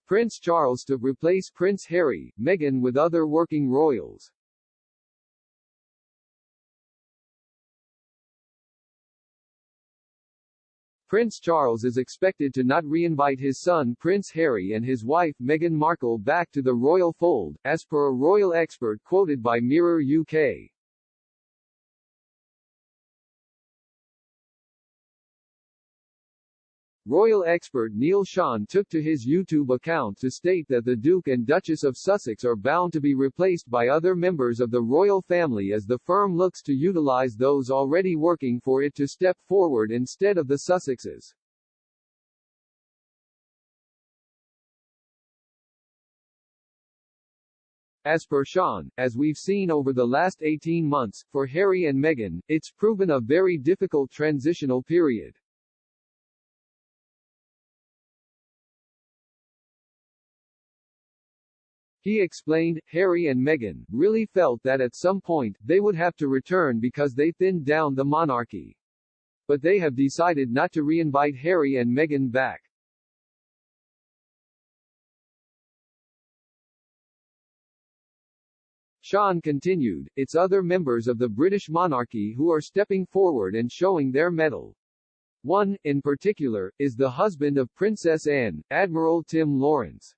Prince Charles to replace Prince Harry, Meghan with other working royals. Prince Charles is expected to not re-invite his son Prince Harry and his wife Meghan Markle back to the royal fold, as per a royal expert quoted by Mirror UK. Royal expert Neil Sean took to his YouTube account to state that the Duke and Duchess of Sussex are bound to be replaced by other members of the royal family as the firm looks to utilize those already working for it to step forward instead of the Sussexes. As per Sean, as we've seen over the last 18 months, for Harry and Meghan, it's proven a very difficult transitional period. He explained, Harry and Meghan really felt that at some point, they would have to return because they thinned down the monarchy. But they have decided not to re-invite Harry and Meghan back. Sean continued, it's other members of the British monarchy who are stepping forward and showing their mettle. One, in particular, is the husband of Princess Anne, Admiral Tim Lawrence.